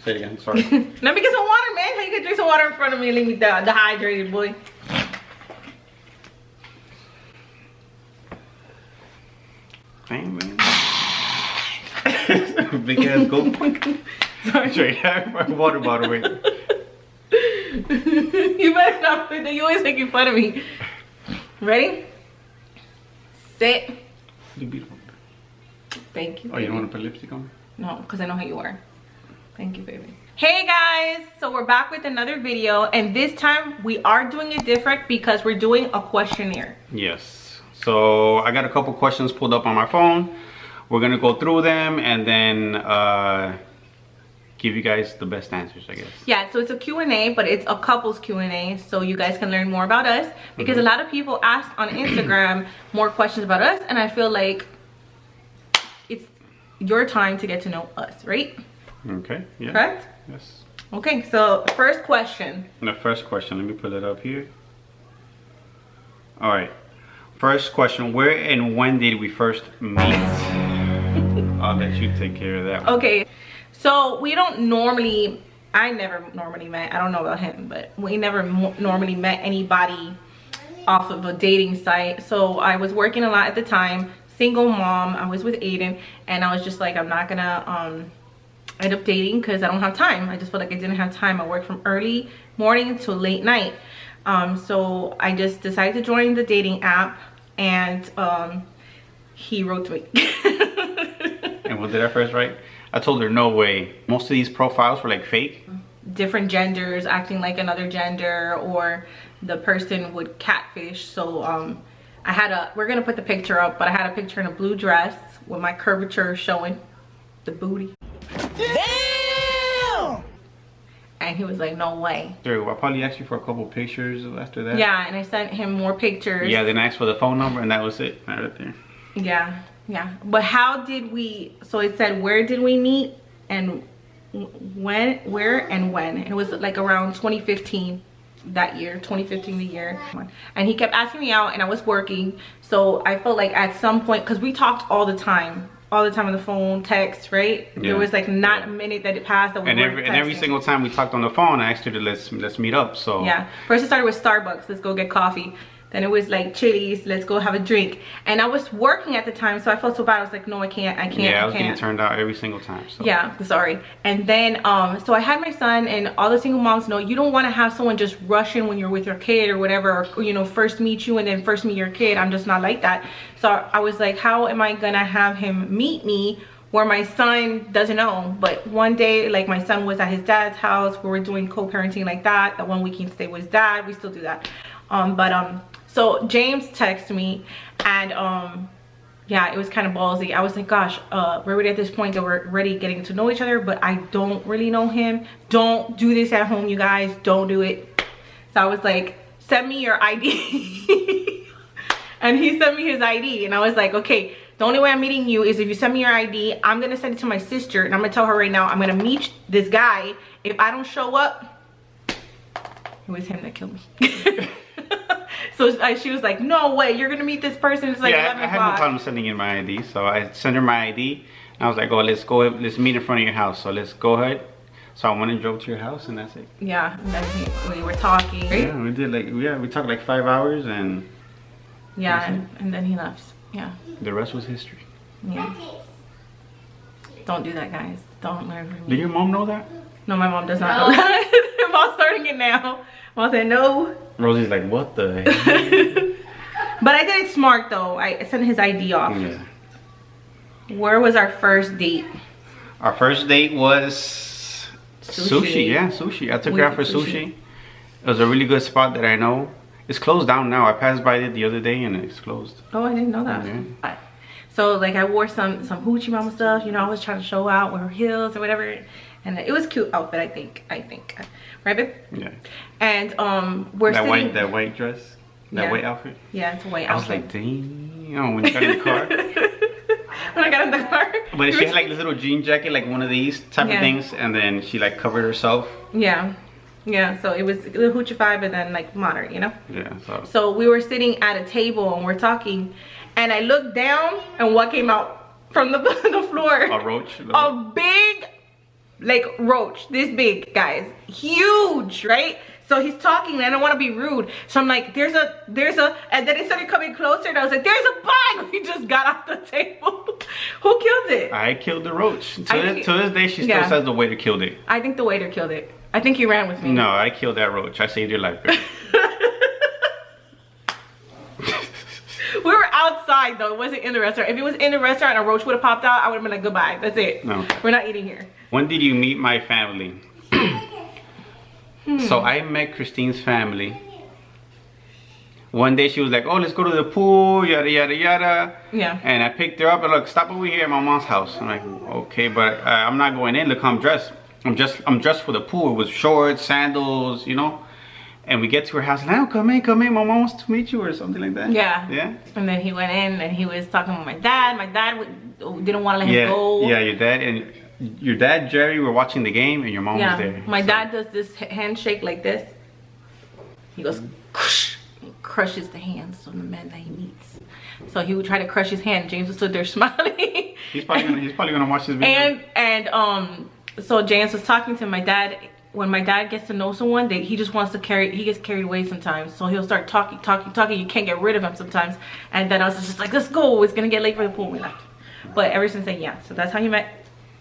Say it again. Sorry. Let me get some water, man. How you can drink some water in front of me and leave me dehydrated, boy? Damn, man. Big ass gulp. Sorry. Straight out of my water bottle, wait. You better not put that. You always making fun of me. Ready? Sit. You beautiful. Thank you. Oh, you don't want to put lipstick on? No, because I know how you are. Thank you, baby. Hey guys, so we're back with another video, and this time we are doing it different because we're doing a questionnaire. Yes. So I got a couple questions pulled up on my phone. We're gonna go through them and then give you guys the best answers, I guess. Yeah, so it's a Q&A, but it's a couples Q&A, so you guys can learn more about us, because a lot of people ask on Instagram more questions about us, and I feel like it's your time to get to know us, right? Okay. Yeah. Correct? Yes. Okay, so first question. The first question, let me pull it up here. All right. First question, where and when did we first meet? I'll let you take care of that one. Okay, so we don't normally, I never normally met, I don't know about him, but we never normally met anybody off of a dating site. So I was working a lot at the time, single mom, I was with Aiden, and I was just like, I'm not gonna end up dating because I don't have time. I just felt like I didn't have time. I worked from early morning to late night. So I just decided to join the dating app, and he wrote to me. And what did I first write? I told her no way. Most of these profiles were like fake. Different genders acting like another gender, or the person would catfish. So I had a, we're gonna put the picture up, but I had a picture in a blue dress with my curvature showing the booty. Damn! And he was like, no way. Sure, I probably asked you for a couple pictures after that. Yeah, and I sent him more pictures. Yeah, then I asked for the phone number, and that was it. Right there. Yeah, yeah. But how did we, so it said, where did we meet and when, where and when? And it was like around 2015, that year, 2015 the year. And he kept asking me out, and I was working. So I felt like at some point, because we talked all the time on the phone, text, right? Yeah. There was like not a minute that it passed that we weren't texting. And every single time we talked on the phone, I asked her to let's meet up. So yeah, first it started with Starbucks, let's go get coffee. Then it was like Chili's, let's go have a drink. And I was working at the time, so I felt so bad. I was like, no, I can't. Yeah, I was getting turned out every single time. So. Yeah, sorry. And then, so I had my son, and all the single moms know you don't want to have someone just rush in when you're with your kid or whatever, or, you know, first meet you and then first meet your kid. I'm just not like that. So I was like, how am I gonna have him meet me where my son doesn't know? But one day, like, my son was at his dad's house. We were doing co-parenting like that. That one week he stayed with his dad. We still do that. So James texted me, and yeah, it was kind of ballsy. I was like, gosh, we're already at this point that we're already getting to know each other, but I don't really know him. Don't do this at home, you guys. Don't do it. So I was like, send me your ID. And he sent me his ID, and I was like, okay, the only way I'm meeting you is if you send me your ID. I'm gonna send it to my sister, and I'm gonna tell her right now I'm gonna meet this guy. If I don't show up, it was him that killed me. So she was like, no way, you're gonna meet this person. It's like 11 o'clock. I had no problem sending in my ID, so I sent her my ID, and I was like, oh, let's meet in front of your house. So let's go ahead. So I went and drove to your house, and that's it. Yeah, and then we were talking. Yeah, we did we talked like 5 hours, and yeah, and then he left. Yeah. The rest was history. Yeah. Don't do that, guys. Don't learn from me. Did your mom know that? No, my mom does not know that. Mom's starting it now. Mom said no. Rosie's like, what the heck? But I did it smart though. I sent his ID off. Yeah. Where was our first date? Our first date was sushi. Yeah, sushi. I took her out for sushi. It was a really good spot that I know. It's closed down now. I passed by it the other day and it's closed. Oh, I didn't know that. Yeah. So like I wore some Hoochie Mama stuff. You know, I was trying to show out with her heels or whatever. And it was a cute outfit, I think. Right, babe? Yeah. And we're sitting... That white dress? That white outfit? Yeah, it's a white outfit. I was like, dang, when you got in the car. When I got in the car? But she had like this little jean jacket, like one of these type of things. And then she like covered herself. Yeah. Yeah, so it was the hoochified, but then like modern, you know? Yeah. So we were sitting at a table and we're talking. And I looked down and what came out from the floor? A roach? A big like roach, this big, guys, huge, right? So he's talking and I don't want to be rude. So I'm like, there's a, and then it started coming closer and I was like, there's a bug. We just got off the table. Who killed it? I killed the roach. To this day, she still says the waiter killed it. I think the waiter killed it. I think you ran with me. No, I killed that roach. I saved your life, girl. We were outside though. It wasn't in the restaurant. If it was in the restaurant and a roach would have popped out, I would have been like, goodbye. That's it. No. We're not eating here. When did you meet my family? So I met Christine's family. One day she was like, oh, let's go to the pool, yada, yada, yada. Yeah. And I picked her up and look, stop over here at my mom's house. I'm like, okay, but I'm not going in. Look how I'm dressed. I'm dressed for the pool with shorts, sandals, you know. And we get to her house and I'm come in, my mom wants to meet you or something like that. Yeah. Yeah. And then he went in and he was talking with my dad. My dad didn't want to let him go. Yeah, your dad, Jerry, were watching the game and your mom was there. My dad does this handshake like this. He goes, crushes the hands of the men that he meets. So he would try to crush his hand. James was stood there smiling. He's probably gonna watch this video. And so James was talking to my dad. When my dad gets to know someone, he just wants to he gets carried away sometimes. So he'll start talking. You can't get rid of him sometimes. And then I was just like, let's go. It's gonna get late for the pool. We left. But ever since then, yeah. So that's how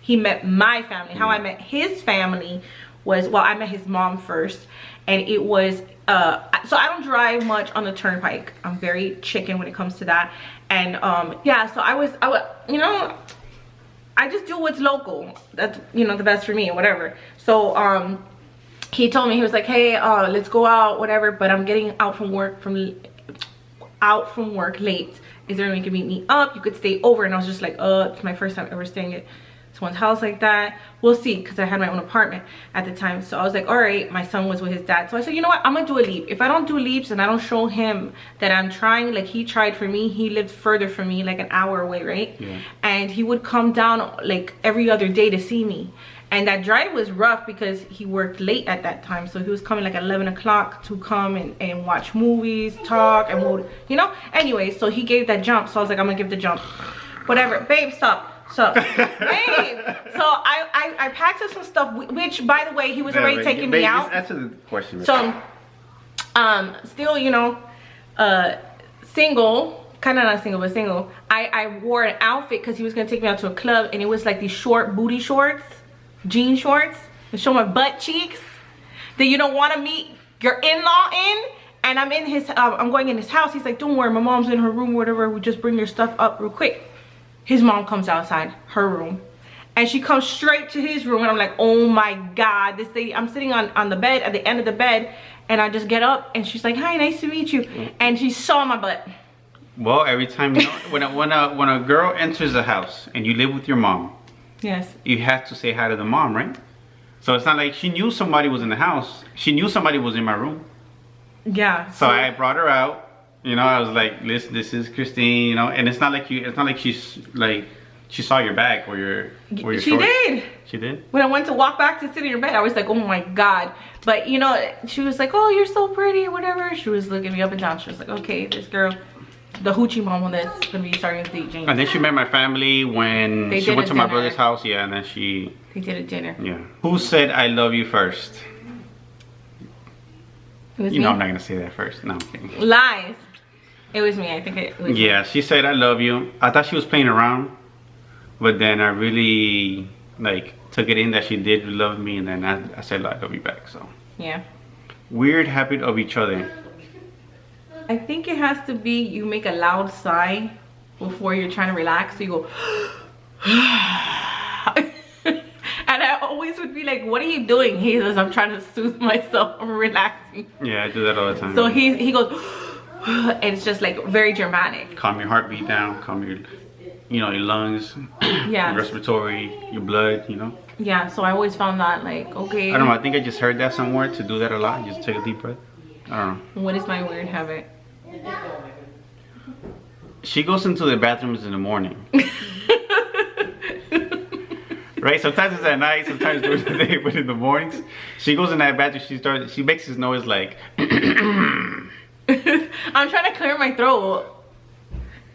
he met my family. How I met his family was, well, I met his mom first. And it was, so I don't drive much on the turnpike. I'm very chicken when it comes to that. And yeah, so I was, you know, I just do what's local. That's, you know, the best for me or whatever. So he told me, he was like, hey, let's go out, whatever, but I'm getting out from work late. Is there anyone who can meet me up? You could stay over. And I was just like, it's my first time ever staying at someone's house like that. We'll see, because I had my own apartment at the time. So I was like, all right. My son was with his dad, so I said, you know what, I'm gonna do a leap. If I don't do leaps and I don't show him that I'm trying, like he tried for me. He lived further from me, like an hour away, right? Yeah. And he would come down like every other day to see me. And that drive was rough because he worked late at that time. So he was coming like 11 o'clock to come and watch movies, talk, and we'll, you know. Anyway, so he gave that jump. So I was like, I'm gonna give the jump. Whatever. Babe, stop. So, babe. So I packed up some stuff, which, by the way, he was already taking me out. Answer the question. So, still, you know, single. Kind of not single, but single. I wore an outfit because he was gonna take me out to a club, and it was like these short booty shorts. Jean shorts to show my butt cheeks that you don't want to meet your in-law in. And I'm in his I'm going in his house. He's like, don't worry, my mom's in her room, whatever, we just bring your stuff up real quick. His mom comes outside her room and she comes straight to his room, and I'm like, oh my god, this lady. I'm sitting on the bed, at the end of the bed, and I just get up and she's like, hi, nice to meet you. And she saw my butt. Well, every time, you know, when a girl enters the house and you live with your mom, yes, you have to say hi to the mom, right? So it's not like she knew somebody was in the house. She knew somebody was in my room. Yeah. So I brought her out. You know, I was like, listen, this is Christine, you know, and it's not like she's like, she saw your back or your She shorts. Did. She did? When I went to walk back to sit in your bed, I was like, oh my god. But you know, she was like, oh, you're so pretty or whatever. She was looking me up and down. She was like, okay, this girl, the hoochie mom that's gonna be starting to date James. And then she met my family when she went to my brother's house. Yeah, and then they did a dinner. Yeah. Who said I love you first? It was you me? know I'm not gonna say that first. No, I'm kidding. Lies. It was me. I think it was yeah, me. She said I love you. I thought she was playing around, but then I really like took it in that she did love me, and then I said I love you back. So yeah. Weird habit of each other. I think it has to be you make a loud sigh before you're trying to relax. So you go and I always would be like, what are you doing? He says, I'm trying to soothe myself. I'm relaxing. Yeah, I do that all the time. So he goes and it's just like very dramatic. Calm your heartbeat down, calm your, you know, your lungs, yeah, your respiratory, your blood, you know. Yeah, so I always found that like, okay. I don't know, I think I just heard that somewhere to do that a lot. Just take a deep breath. I don't know. What is my weird habit? She goes into the bathrooms in the morning. Right? Sometimes it's at night, sometimes during the day, but in the mornings, she goes in that bathroom, she makes this noise like I'm trying to clear my throat.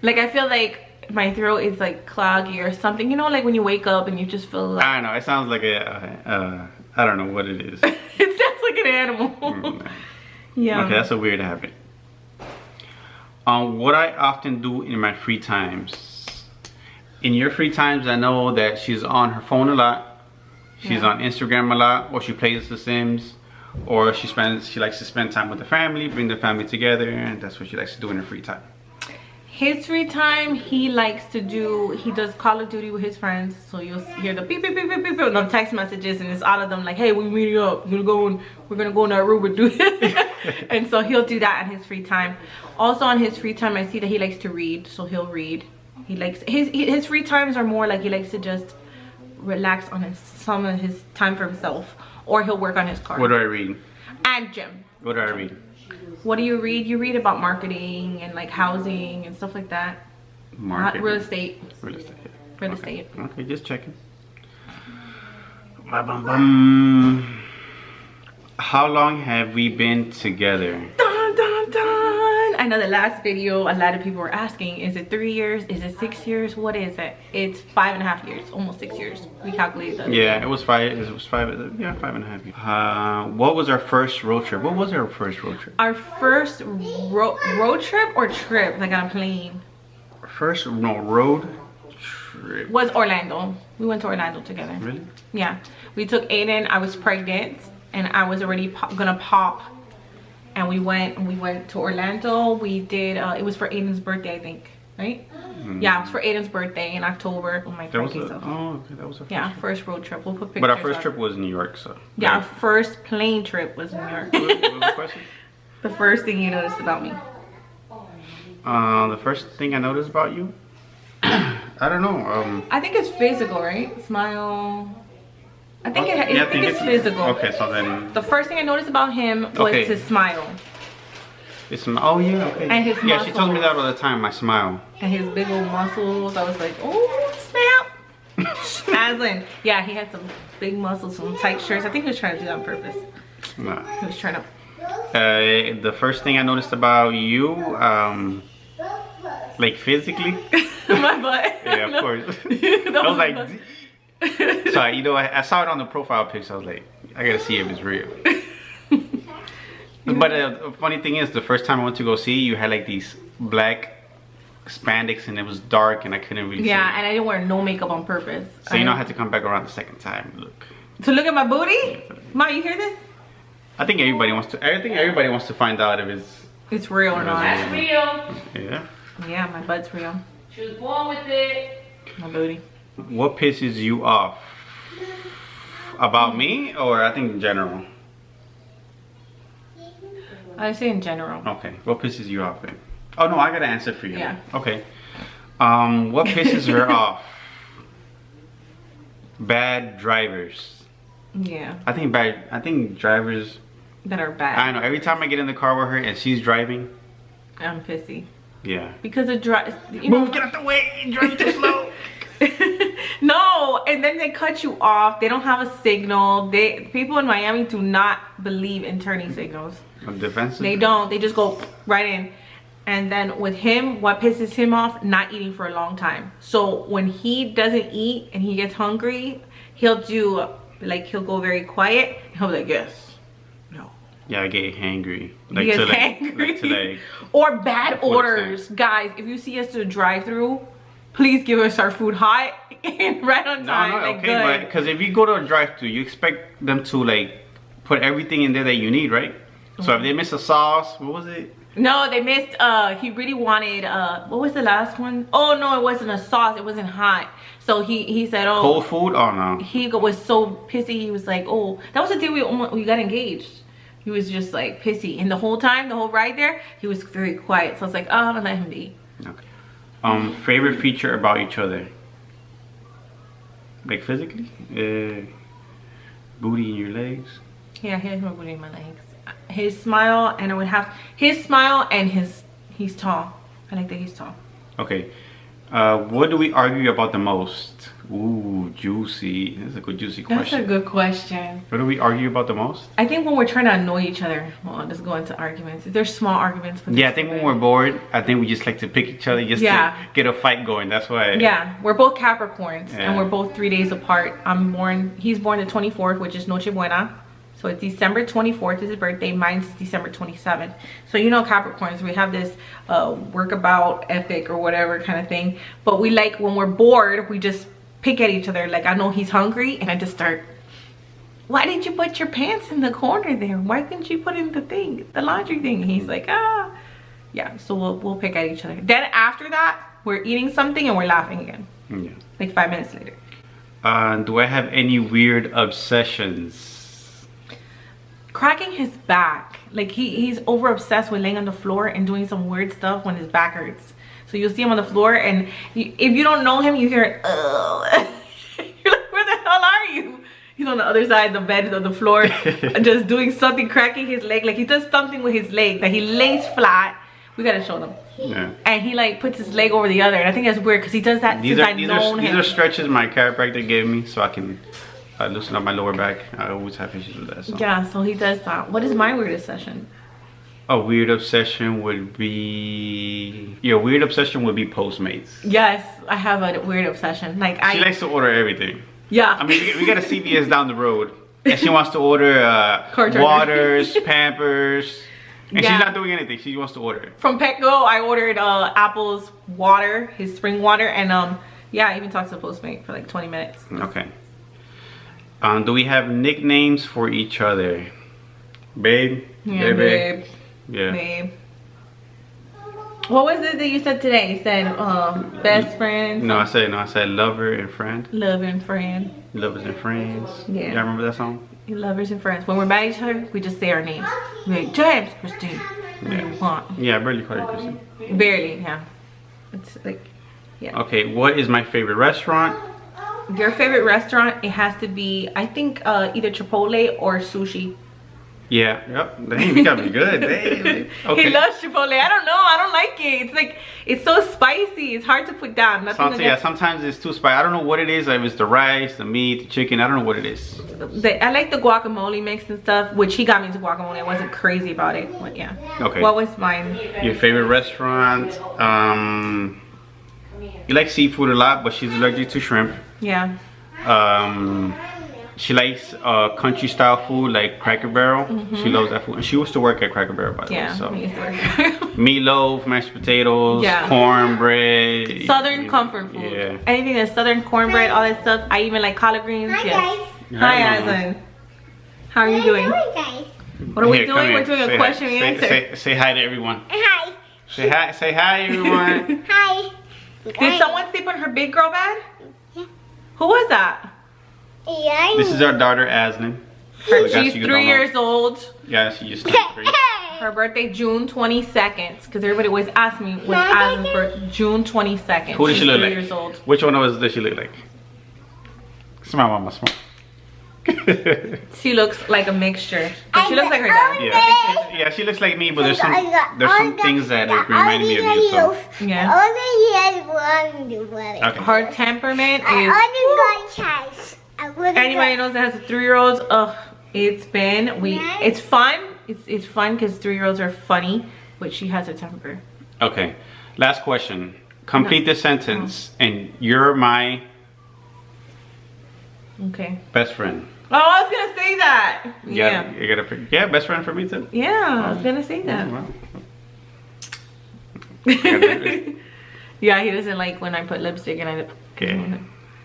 Like I feel like my throat is like cloggy or something. You know, like when you wake up and you just feel like... I don't know. It sounds like I don't know what it is. It sounds like an animal. Yeah. Okay, that's a weird habit. What I often do in my free times. In your free times, I know that she's on her phone a lot. She's on Instagram a lot, or she plays The Sims, or she likes to spend time with the family, bring the family together, and that's what she likes to do in her free time. His free time, he does Call of Duty with his friends. So you'll hear the beep, beep, beep, beep, beep, the text messages, and it's all of them like, hey, we're meeting up. We're gonna go in that room and do this. And so he'll do that in his free time. Also on his free time, I see that he likes to read, so he'll read. He likes, his free times are more like he likes to just relax on some of his time for himself. Or he'll work on his car. What do I read? And gym. What do I read? What do you read? You read about marketing and like housing and stuff like that. Marketing. Not real estate. Real estate. Real Okay. estate. Okay, just checking. How long have we been together? Dun, dun, dun. I know the last video, a lot of people were asking, is it 3 years? Is it 6 years? What is it? It's 5.5 years, almost 6 years. We calculated that. Yeah, it was five. It was 5.5 years. What was our first road trip? What was our first road trip? Our first road trip or trip, like on a plane? Road trip. Was Orlando. We went to Orlando together. Really? Yeah. We took Aiden. I was pregnant and I was already gonna pop. And we went to Orlando. We did, it was for Aiden's birthday, I think, right? Yeah, it was for Aiden's birthday in October. Oh my God. Okay, that was our first trip. First road trip. We'll put pictures. But our first trip was New York, so. Yeah, our first plane trip was New York. What was the question? The first thing you noticed about me? The first thing I noticed about you? I don't know. I think it's physical, right? Smile. I think it's physical. Okay, so then the first thing I noticed about him was his smile. Oh yeah, okay. And his yeah, she tells me muscles. that all the time. My smile. And his big old muscles. I was like, oh snap. Aslan. Yeah, he had some big muscles, some tight shirts. I think he was trying to do that on purpose. Nah. He was trying to. The first thing I noticed about you, like physically. My butt. Yeah, of course. I was like. So you know, I saw it on the profile pics. I was like, I gotta see if it's real. But the funny thing is, the first time I went to go see you, had like these black spandex, and it was dark, and I couldn't really see. Yeah, and I didn't wear no makeup on purpose. So you know, I had to come back around the second time. Look. To look at my booty? Ma, you hear this? I think everybody wants to find out if it's real or not. That's real. Yeah. Yeah, my butt's real. She was born with it. My booty. What pisses you off? About me, or I think in general? I say in general. Okay. What pisses you off then? Oh no, I gotta answer for you. Yeah. Okay. What pisses her off? Bad drivers. Yeah. I think drivers. That are bad. I know. Every time I get in the car with her and she's driving. I'm pissy. Yeah. Because it drives. Move, get out the way! You're driving too slow. No, and then they cut you off. They don't have a signal. People in Miami do not believe in turning signals. Defensive. They don't. They just go right in. And then with him, what pisses him off? Not eating for a long time. So when he doesn't eat and he gets hungry, he'll do like, he'll go very quiet. He'll be like, yes, no. Yeah, I get hangry. He gets hangry. Or bad orders. Guys, if you see us to the drive-thru, please give us our food hot and right on time. No, like, okay, good. but because if you go to a drive-thru, you expect them to like put everything in there that you need, right? So if they miss a sauce, what was it? No, they missed, he really wanted, what was the last one? Oh no, it wasn't a sauce, it wasn't hot. So he said, oh. Cold food? Oh no. He was so pissy, he was like, oh, that was the day we got engaged. He was just like pissy. And the whole time, the whole ride there, he was very quiet. So I was like, oh, I'm gonna let him be. Okay. Favorite feature about each other? Like physically? Booty in your legs? Yeah, he has more booty in my legs. His smile, and I would have his smile, and he's tall. I like that he's tall. Okay. What do we argue about the most? Ooh, juicy. That's a good juicy That's question. a good question. What do we argue about the most? I think when we're trying to annoy each other, well, I'll just go into arguments. There's small arguments. But Yeah, I think when we're bored, I think we just like to pick each other just to get a fight going. That's why. Yeah, we're both Capricorns Yeah. and we're both 3 days apart. He's born the 24th, which is Noche Buena. So it's December 24th is his birthday. Mine's December 27th. So you know Capricorns, we have this workabout ethic or whatever kind of thing. But we like, when we're bored, we just pick at each other. Like, I know he's hungry and I just start, why did you put your pants in the corner there? Why couldn't you put in the laundry thing? And he's like, ah. Yeah, so we'll pick at each other. Then after that, we're eating something and we're laughing again. Yeah. Like 5 minutes later. Do I have any weird obsessions? Cracking his back. Like he's over obsessed with laying on the floor and doing some weird stuff when his back hurts. So you'll see him on the floor and if you don't know him, you hear it, oh. You're like, where the hell are you? He's on the other side of the bed, on the floor, just doing something, cracking his leg. Like he does something with his leg that he lays flat. We gotta show them. Yeah. And he like puts his leg over the other. And I think that's weird because he does that These since are I've known him. these are stretches my chiropractor gave me so I can loosen up my lower back. I always have issues with that. So. Yeah, so he does that. What is my weirdest session? A weird obsession would be Postmates. Yes, I have a weird obsession. Like She likes to order everything. yeah. I mean, we got a CVS down the road, and she wants to order waters, Pampers, and Yeah. she's not doing anything. She wants to order it. From Petco, I ordered Apple's water, his spring water, and yeah, I even talked to the Postmate for like 20 minutes. Okay. Do we have nicknames for each other? Babe? Yeah, babe. Yeah. Babe. What was it that you said today? You said best friend. No, I said lover and friend. Love and friend. Lovers and friends. Yeah. Y'all remember that song? Lovers and friends. When we're mad at each other, we just say our names. We're like, James, Christine. What do you want? Yeah, I barely call you Kristen. Barely, yeah. It's like, yeah. Okay, what is my favorite restaurant? Your favorite restaurant, it has to be, I think, either Chipotle or sushi. Yeah, yep. Damn, you gotta be good. Damn. Okay. He loves Chipotle. I don't know. I don't like it. It's like, it's so spicy. It's hard to put down. Sometimes it's too spicy. I don't know what it is. If it's the rice, the meat, the chicken. I don't know what it is. I like the guacamole mix and stuff, which he got me into guacamole. I wasn't crazy about it, but yeah. Okay. What was mine? Your favorite restaurant? You like seafood a lot, but she's allergic to shrimp. Yeah. She likes country style food like Cracker Barrel. She loves that food. And she used to work at Cracker Barrel, by the way. So. I used to work. Meatloaf, mashed potatoes, Yeah. cornbread. Southern comfort food. Yeah. Anything that's southern, cornbread, all that stuff. I even like collard greens. Hi, Yes. guys. Hi, Hi, Mama. Aslan. How are you doing? Guys? What are we Here, come doing? here. We're doing Say a question hi. and answer. Say hi to everyone. Hi. Say hi, everyone. Hi. Did someone sleep on her big girl bed? Yeah. Who was that? Yeah. This is our daughter, Aslan. She's 3 years old. Yeah, she just turned 3. Her birthday, June 22nd. Because everybody always asks me, what's Aslan's birthday? June 22nd. Who does she She's look 3 like? years old. Which one of us does she look like? Smile, mama, smile. She looks like a mixture. But she looks like her dad. Yeah, she looks like me, but there's some things that remind me of you. So. Yeah. Okay. Her temperament is... Anybody knows that has a 3-year-old? Ugh, it's fun. It's fun because 3-year-olds are funny, but she has a temper. Okay. Last question. Complete the sentence, and you're my best friend. Oh, I was gonna say that. Yeah. You gotta pick. Yeah, best friend for me too. Yeah, I was gonna say that. Well. Yeah, he doesn't like when I put lipstick and I. Okay.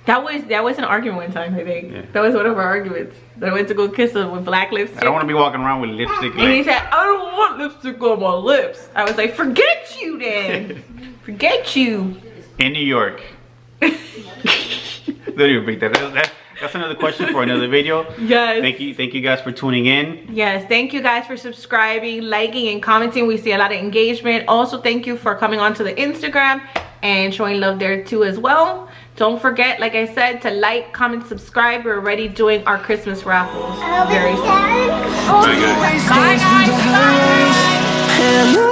That was an argument one time, I think. Yeah. That was one of our arguments. That I went to go kiss him with black lipstick. I don't want to be walking around with lipstick. And he Like, said, I don't want lipstick on my lips. I was like, forget you then. Forget you. in New York. Don't even bring that. That's another question for another video. Yes. Thank you guys for tuning in. Yes, thank you guys for subscribing, liking, and commenting. We see a lot of engagement. Also, thank you for coming onto the Instagram and showing love there too as well. Don't forget, like I said, to like, comment, subscribe. We're already doing our Christmas raffles very soon. Bye, guys. Bye, guys. Bye.